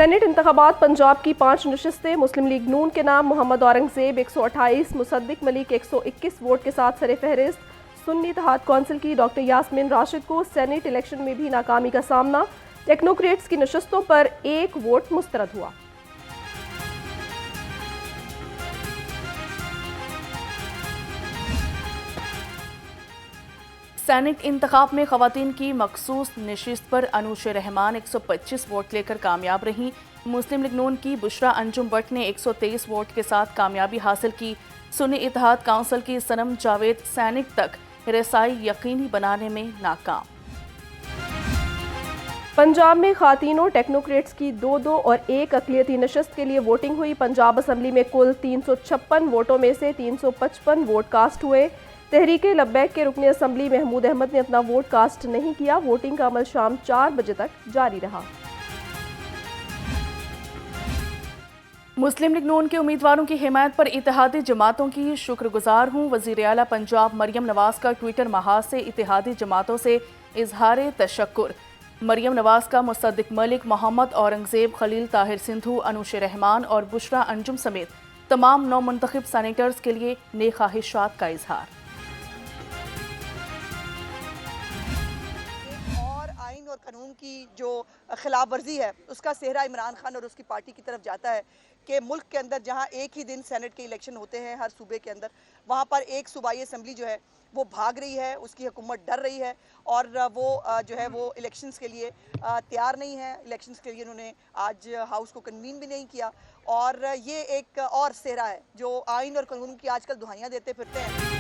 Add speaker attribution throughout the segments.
Speaker 1: Senate इंतखाबात पंजाब की 5 नशिस्तें। मुस्लिम league नून के नाम मोहम्मद औरंगजेब 128, मुसद्दिक मलिक 121 वोट के साथ सर-ए-फहरिस्त। सुन्नी इत्तेहाद कौंसिल की डॉक्टर यास्मीन राशिद को सेनेट इलेक्शन में भी नाकामी का सामना। टेक्नोक्रेट्स की नशिस्तों पर 1 वोट मुस्तरद हुआ।
Speaker 2: सेनेट इंतखाब में खवातीन की मखसूस नशिस्त पर अनूश रहमान 125 वोट लेकर कामयाब रहीं। मुस्लिम लीग नून की बुशरा अंजुम भट्ट ने 123 वोट के साथ कामयाबी हासिल की। सुन्नी इत्तेहाद काउंसिल की सनम जावेद सैनिक तक रसाई यकीनी बनाने में नाकाम।
Speaker 1: पंजाब में खातीनों टेक्नोक्रेट्स की 2-2 और 1 अक़लियती नशिस्त के लिए वोटिंग हुई। पंजाब असम्बली में कुल 356 वोटों में से 355 वोट कास्ट हुए। तहरीके लब्बैक के रुकन असम्बली महमूद अहमद ने अपना वोट कास्ट नहीं किया। वोटिंग का अमल शाम 4 बजे तक जारी रहा।
Speaker 2: मुस्लिम लीग नून के उम्मीदवारों की हिमायत पर इत्तेहादी जमातों की शुक्रगुजार हूँ। वज़ीर आला पंजाब मरियम नवाज का ट्विटर महाज से इत्तेहादी जमातों से इजहार तशक्कुर। मरियम नवाज का मुसद्दिक मलिक, मोहम्मद औरंगजेब, खलील ताहिर सिंधु, अनूश रहमान और बुशरा अंजुम समेत तमाम नौ मुंतखब सैनेटर्स के लिए नेक ख्वाहिशात का इजहार।
Speaker 3: आइन और कानून की जो खिलाफ वर्जी है उसका सेहरा इमरान खान और उसकी पार्टी की तरफ जाता है कि मुल्क के अंदर जहां एक ही दिन सेनेट के इलेक्शन होते हैं हर सूबे के अंदर, वहां पर एक सूबाई असम्बली जो है वो भाग रही है, उसकी हुकूमत डर रही है और वो जो है वो इलेक्शंस के लिए तैयार नहीं है। इलेक्शंस के लिए उन्होंने आज हाउस को कन्वीन भी नहीं किया और ये एक और सेहरा है जो आइन और कानून की आजकल दुहाइयाँ देते फिरते हैं।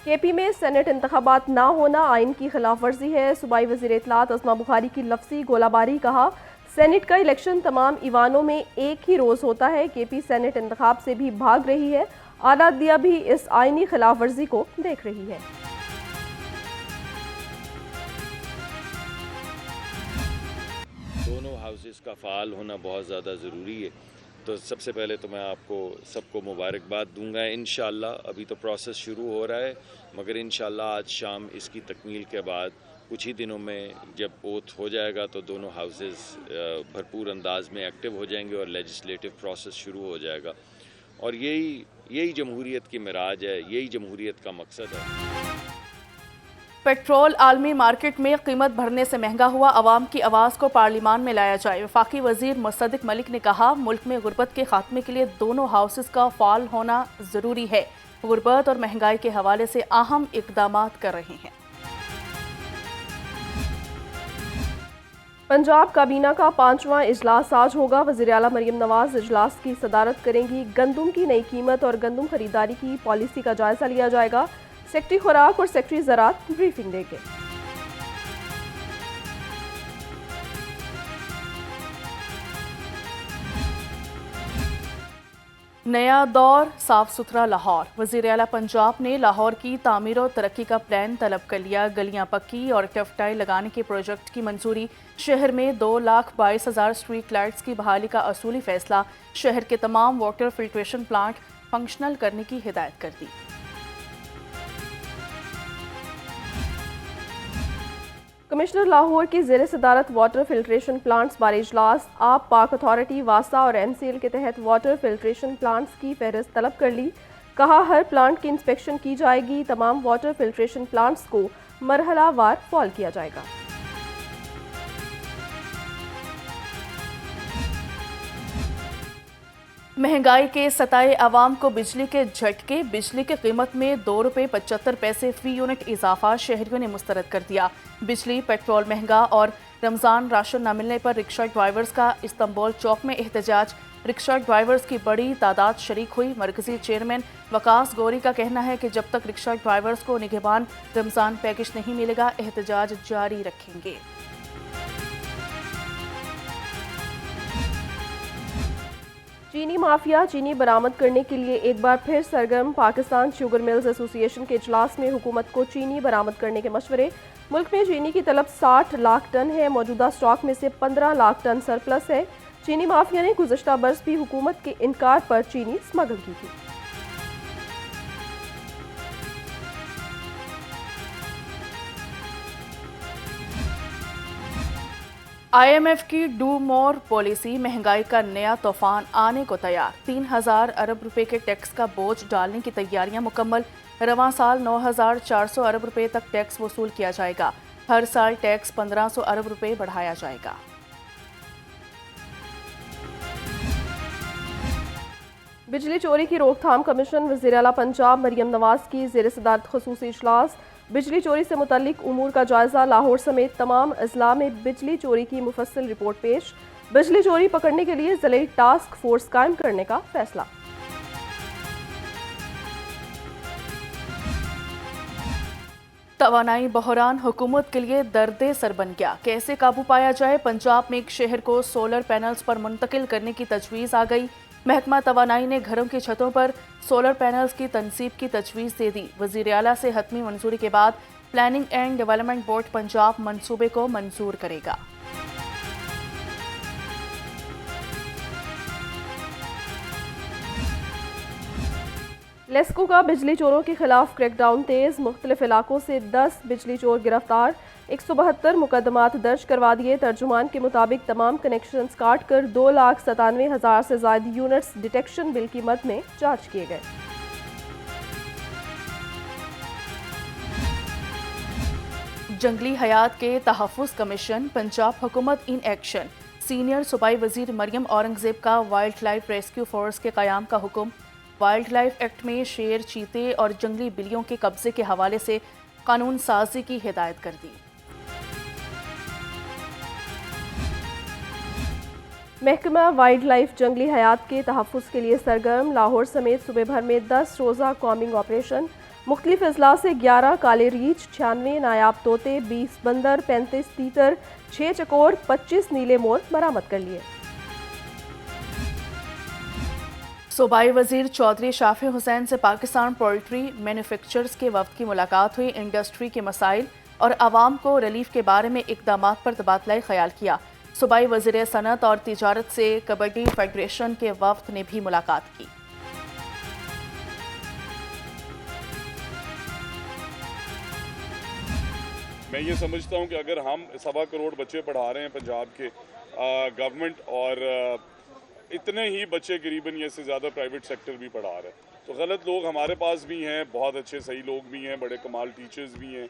Speaker 1: केपी में सेनेट इंतखाबात ना होना आइन की खिलाफ वर्जी है। सूबाई वज़ीर इत्तलात अज़मा बुखारी की लफ्ज़ी गोलाबारी। कहा, सेनेट का इलेक्शन तमाम ईवानों में एक ही रोज़ होता है। केपी सेनेट इंतखाब से भी भाग रही है। आला दिया भी इस आइनी खिलाफ वर्जी को देख रही है।
Speaker 4: दोनों हाउसेस का फ़ाल होना बहुत ज़्यादा ज़रूरी है। तो सबसे पहले तो मैं आपको सबको मुबारकबाद दूंगा। इंशाअल्लाह अभी तो प्रोसेस शुरू हो रहा है, मगर इंशाअल्लाह आज शाम इसकी तकमील के बाद कुछ ही दिनों में जब ओथ हो जाएगा तो दोनों हाउसेस भरपूर अंदाज में एक्टिव हो जाएंगे और लेजिस्लेटिव प्रोसेस शुरू हो जाएगा। और यही जमहूरियत की मिराज है, यही जमहूरियत का मकसद है।
Speaker 2: पेट्रोल आलमी मार्केट में कीमत भरने से महंगा हुआ, अवाम की आवाज़ को पार्लिमान में लाया जाए। वफाकी वजीर मुसद्दिक मलिक ने कहा, मुल्क में गुर्बत के खात्मे के लिए दोनों हाउसेस का फाल होना ज़रूरी है। गुर्बत और महंगाई के हवाले से अहम इकदाम कर रहे हैं।
Speaker 1: पंजाब काबीना का 5वां इजलास आज होगा। वज़ीर आला मरियम नवाज इजलास की सदारत करेंगी। गंदुम की नई कीमत और गंदुम खरीदारी की पॉलिसी का जायजा लिया जाएगा। सेक्रेटरी खुराक और सेक्रेटरी ज़राअत ब्रीफिंग देंगे।
Speaker 2: नया दौर, साफ सुथरा लाहौर। वज़ीर आला पंजाब ने लाहौर की तामीर और तरक्की का प्लान तलब कर लिया। गलियां पक्की और टफटाइल लगाने के प्रोजेक्ट की मंजूरी। शहर में 2,22,000 स्ट्रीट लाइट्स की बहाली का असूली फैसला। शहर के तमाम वाटर फिल्ट्रेशन प्लांट फंक्शनल करने की हिदायत कर दी।
Speaker 1: कमिश्नर लाहौर की ज़ेर सदारत वाटर फिल्ट्रेशन प्लांट्स बारे इजलास। आप पाक अथॉरिटी, वासा और MCL के तहत वाटर फिल्ट्रेशन प्लांट्स की फहरिस्त तलब कर ली। कहा, हर प्लांट की इंस्पेक्शन की जाएगी। तमाम वाटर फिल्ट्रेशन प्लांट्स को मरहलावार फॉल किया जाएगा।
Speaker 2: महंगाई के सताए आवाम को बिजली के झटके। बिजली की कीमत में ₹2.75 फी यूनिट इजाफा शहरियों ने मुस्तरद कर दिया। बिजली, पेट्रोल महंगा और रमज़ान राशन न मिलने पर रिक्शा ड्राइवर्स का इस्तांबुल चौक में एहतजाज। रिक्शा ड्राइवर्स की बड़ी तादाद शरीक हुई। मरकजी चेयरमैन वकास गौरी का कहना है कि जब तक रिक्शा ड्राइवर्स को निगहबान रमज़ान पैकेज नहीं मिलेगा, एहतजाज जारी रखेंगे।
Speaker 1: चीनी माफिया चीनी बरामद करने के लिए एक बार फिर सरगर्म। पाकिस्तान शुगर मिल्स एसोसिएशन के इजलास में हुकूमत को चीनी बरामद करने के मशवरे। मुल्क में चीनी की तलब 60 लाख टन है। मौजूदा स्टॉक में से 15 लाख टन सरप्लस है। चीनी माफिया ने गुज़श्ता बरस भी हुकूमत के इनकार पर चीनी स्मगल की थी।
Speaker 2: IMF की डू मोर पॉलिसी महंगाई का नया तूफान आने को तैयार। 3,000 अरब रुपए के टैक्स का बोझ डालने की तैयारियां मुकम्मल। रवां साल 9,400 अरब रुपए तक टैक्स वसूल किया जाएगा। हर साल टैक्स 1,500 अरब रुपए बढ़ाया जाएगा।
Speaker 1: बिजली चोरी की रोकथाम कमीशन वज़ीर आला पंजाब मरियम नवाज की ज़ेर सदारत ख़ुसूसी इजलास। बिजली चोरी से मुतल्लिक उमूर का जायजा। लाहौर समेत तमाम अजला में बिजली चोरी की मुफस्सिल रिपोर्ट पेश। बिजली चोरी पकड़ने के लिए ज़िले टास्क फोर्स कायम करने का फैसला।
Speaker 2: तवानाई बहरान हुकूमत के लिए दर्दे सर बन गया। कैसे काबू पाया जाए? पंजाब में एक शहर को सोलर पैनल्स पर मुंतकिल करने की तजवीज़ आ गई। महकमा तवानाई ने घरों की छतों पर सोलर पैनल्स की तनसीब की तजवीज़ दे दी। वज़ीर आला से हतमी मंजूरी के बाद planning and development board Punjab मंसूबे को मंजूर करेगा।
Speaker 1: लेस्को का बिजली चोरों के खिलाफ क्रैकडाउन तेज। मुख्तलिफ इलाकों से 10 बिजली चोर गिरफ्तार। 172 मुकदमात दर्ज करवा दिए। तर्जुमान के मुताबिक तमाम कनेक्शंस काट कर 2,97,000 से ज्यादा यूनिट्स डिटेक्शन बिल की मद में चार्ज किए गए।
Speaker 2: जंगली हयात के तहफ़्फ़ुज़ कमीशन पंजाब हुकूमत इन एक्शन। सीनियर सूबाई वजीर मरियम औरंगजेब का वाइल्ड लाइफ रेस्क्यू फोर्स के क़याम का हुक्म। वाइल्ड लाइफ एक्ट में शेर, चीते और जंगली बिल्लियों के कब्जे के हवाले से कानून साजी की हिदायत कर दी।
Speaker 1: महकमा वाइल्ड लाइफ जंगली हयात के तहफ़्फ़ुज़ के लिए सरगर्म। लाहौर समेत सूबे भर में 10 रोज़ा कॉमिंग ऑपरेशन। मुख्तलिफ अजला से 11 काले रीछ, 96 नायाब तोते, 20 बंदर, 35 तीतर, 6 चकोर, 25 नीले मोर बरामद कर लिए।
Speaker 2: सूबाई वजीर चौधरी शाफी हुसैन से पाकिस्तान पोल्ट्री मैन्युफैक्चरर्स के वफ्द की मुलाकात हुई। इंडस्ट्री के मसाइल और आवाम को रिलीफ के बारे में इक़दामात पर तबादला ख्याल किया। सूबाई वजीर सनत और तिजारत से कबड्डी फेडरेशन के वफ्द ने भी मुलाकात की।
Speaker 5: मैं ये समझता हूँ कि अगर हम 1.25 करोड़ बच्चे पढ़ा रहे हैं पंजाब के गवर्नमेंट और इतने ही बच्चे करीबन ये से ज़्यादा प्राइवेट सेक्टर भी पढ़ा रहे हैं, तो गलत लोग हमारे पास भी हैं, बहुत अच्छे सही लोग भी हैं, बड़े कमाल टीचर्स भी हैं,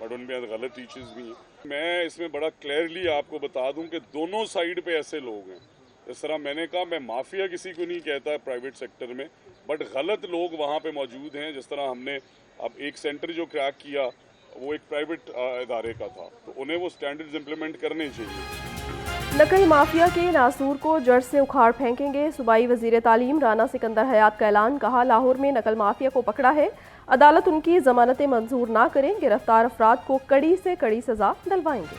Speaker 5: बट उनमें गलत टीचर्स भी हैं। मैं इसमें बड़ा क्लियरली आपको बता दूं कि दोनों साइड पे ऐसे लोग हैं। इस तरह मैंने कहा, मैं माफिया किसी को नहीं कहता प्राइवेट सेक्टर में, बट गलत लोग वहाँ पे मौजूद हैं। जिस तरह हमने अब एक सेंटर जो क्रैक किया वो एक प्राइवेट इदारे का था, तो उन्हें वो स्टैंडर्ड्स इम्प्लीमेंट करने चाहिए।
Speaker 1: नकल माफिया के नासूर को जड़ से उखाड़ फेंकेंगे। सूबाई वजीर तालीम राना सिकंदर हयात का ऐलान। कहा, लाहौर में नकल माफिया को पकड़ा है, अदालत उनकी जमानतें मंजूर ना करें, गिरफ्तार अफराद को कड़ी से कड़ी सजा दिलवाएंगे।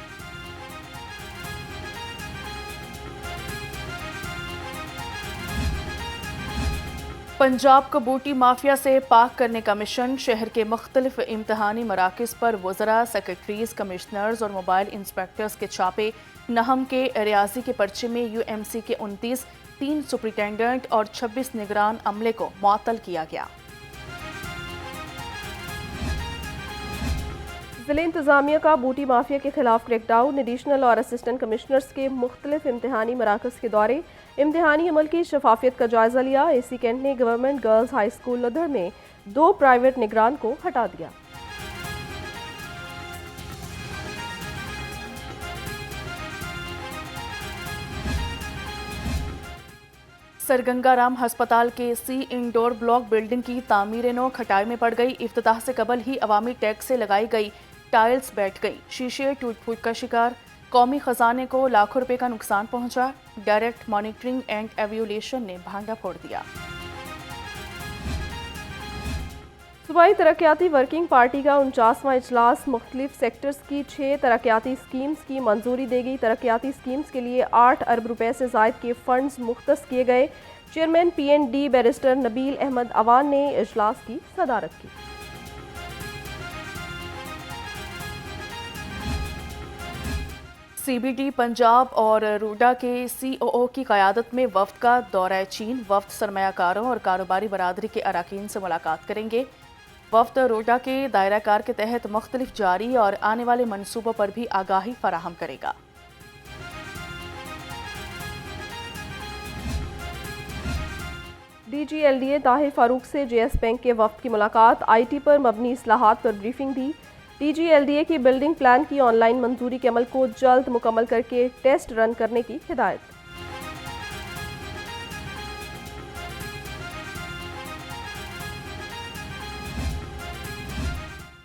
Speaker 2: पंजाब को बूटी माफिया से पाक करने का मिशन। शहर के मुख्तलिफ इम्तहानी मराकज़ पर वज़रा, सेक्रेटरीज, कमिश्नर्स और मोबाइल इंस्पेक्टर्स के छापे। नहम के रियाजी के पर्चे में UMC के 29, 3 सुपरिटेंडेंट और 26 निगरान अमले को मुअत्तल किया गया।
Speaker 1: जिले इंतजामिया का बूटी माफिया के खिलाफ क्रैकडाउन। एडिशनल और असिस्टेंट कमिश्नर्स के मुख्तलिफ इम्तहानी मराकज़ के दौरे। इम्तहानी अमल की शफाफियत का जायजा लिया। AC कैंट ने गवर्नमेंट गर्ल्स हाई स्कूल लुधर में 2 प्राइवेट निगरान को हटा दिया।
Speaker 2: सरगंगाराम हस्पताल के C इंडोर ब्लॉक बिल्डिंग की तामीर नौ खटाई में पड़ गई। इफ्तिताह से कबल ही अवामी टैक्स से लगाई गई टाइल्स बैठ गई। शीशे टूट फूट का शिकार। कौमी खजाने को लाखों रुपए का नुकसान पहुंचा। डायरेक्ट मॉनिटरिंग एंड एवल्यूएशन ने भांडा फोड़ दिया।
Speaker 1: सूबाई तरक्याती वर्किंग पार्टी का 49वां इजलास। मुख्तलिफ सेक्टर्स की 6 तरक्याती स्कीम्स की मंजूरी देगी। तरक्याती स्कीम्स के लिए 8 अरब रुपए से जायद के फंड्स मुख्तस किए गए। Chairman PND barrister Nabeel Ahmed Awan ने इजलास की सदारत की।
Speaker 2: CBD पंजाब और रूडा के COO की क़यादत में वफ्द का दौरा चीन। वफ्द सरमायाकारों और कारोबारी बरादरी के अराकीन से मुलाकात करेंगे। वफ्द रूडा के दायरा कार के तहत मुख्तलिफ जारी और आने वाले मनसूबों पर भी आगाही फराहम करेगा।
Speaker 1: DGLDA ताहिर फारूक से JS बैंक के वफ्द की मुलाकात, IT पर मबनी इस्लाहात पर ब्रीफिंग दी। DGLDA की बिल्डिंग प्लान की ऑनलाइन मंजूरी के अमल को जल्द मुकम्मल करके टेस्ट रन करने की हिदायत।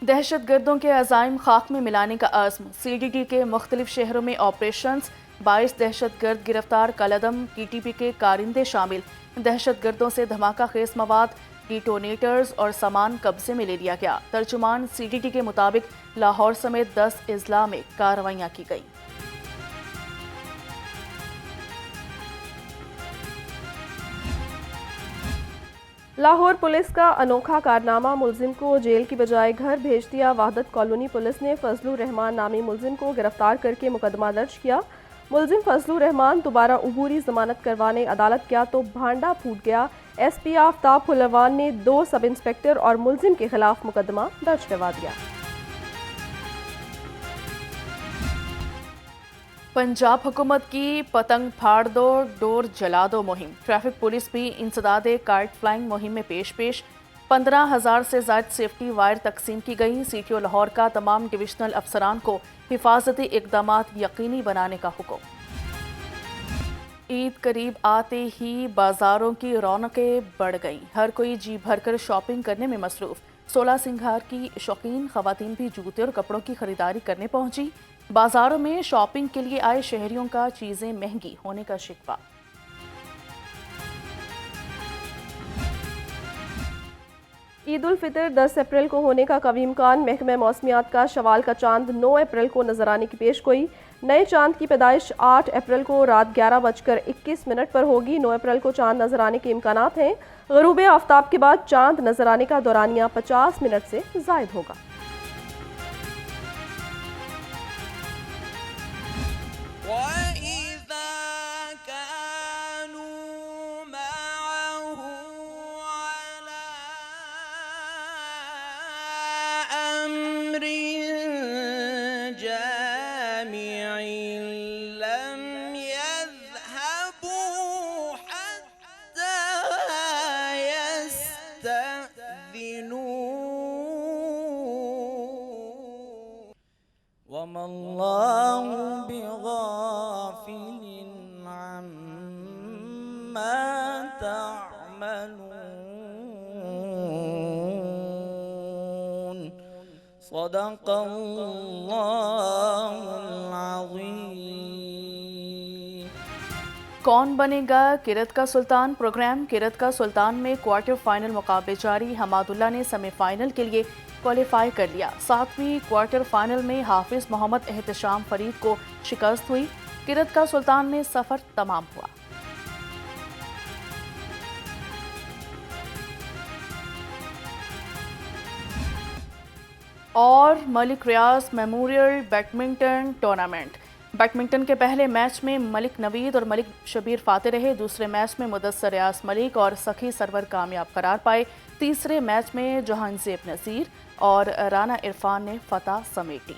Speaker 2: दहशतगर्दों के अज़ाइम खाक में मिलाने का अज़्म, CDT के मुख्तलिफ शहरों में ऑपरेशंस, 22 दहशतगर्द गिरफ्तार, कलअदम TTP के कारिंदे शामिल। दहशतगर्दों से धमाका खेज मवाद, डिटोनेटर्स और सामान कब्जे में ले लिया गया। तर्जुमान CDT के मुताबिक लाहौर समेत 10 अजला में कार्रवाइयाँ की गई।
Speaker 1: लाहौर पुलिस का अनोखा कारनामा, मुलजिम को जेल की बजाय घर भेज दिया। वहदत कॉलोनी पुलिस ने फजलुर रहमान नामी मुलजिम को गिरफ्तार करके मुकदमा दर्ज किया। मुलजिम फजलुर रहमान दोबारा उबूरी जमानत करवाने अदालत गया तो भांडा फूट गया। SP आफ्ताब फुलरवान ने 2 सब इंस्पेक्टर और मुलजिम के खिलाफ मुकदमा दर्ज करवा दिया।
Speaker 2: पंजाब हुकूमत की पतंग फाड़ दो डोर जला दो मुहिम, ट्रैफिक पुलिस भी इंसदादे काइट फ्लाइंग मुहिम में पेश 15,000 से ज़ायद सेफ्टी वायर तकसीम की गई। CTO लाहौर का तमाम डिविजनल अफसरान को हिफाजती इकदामात यकीनी बनाने का हुक्म। ईद करीब आते ही बाजारों की रौनकें बढ़ गईं, हर कोई जी भरकर शॉपिंग करने में मसरूफ। 16 सिंगार की शौकीन खवातीन भी जूते और कपड़ों की खरीदारी करने पहुंची। बाजारों में शॉपिंग के लिए आए शहरियों का चीजें महंगी होने का शिकवा।
Speaker 1: ईद उल फितर 10 अप्रैल को होने का कवी इम्कान। महकमा मौसमियात का शवाल का चांद 9 अप्रैल को नजर आने की पेशगोई। नए चांद की पैदाइश 8 अप्रैल को रात 11:21 पर होगी। 9 अप्रैल को चांद नजर आने के इम्कानात हैं। गरूब आफ्ताब के बाद चांद नजर आने का दौरानिया 50 मिनट से जायद होगा।
Speaker 6: वमल्लाहु बिगाफिलिन अम्मा तअमलून। सदक़ल्लाहुल अज़ीम।
Speaker 2: कौन बनेगा किरत का सुल्तान? प्रोग्राम किरत का सुल्तान में क्वार्टर फाइनल मुकाबले जारी। हमादुल्ला ने सेमीफाइनल के लिए क्वालिफाई कर लिया। 7वीं क्वार्टर फाइनल में हाफिज मोहम्मद एहतशाम फरीद को शिकस्त हुई। किरत का सुल्तान में सफर तमाम हुआ। और मलिक रियाज मेमोरियल बैडमिंटन टूर्नामेंट। बैडमिंटन के पहले मैच में मलिक नवीद और मलिक शबीर फाते रहे। दूसरे मैच में मुदस्सर रियाज मलिक और सखी सरवर कामयाब करार पाए। तीसरे मैच में जहांजेब नज़ीर और राना इरफान ने फतह समेटी।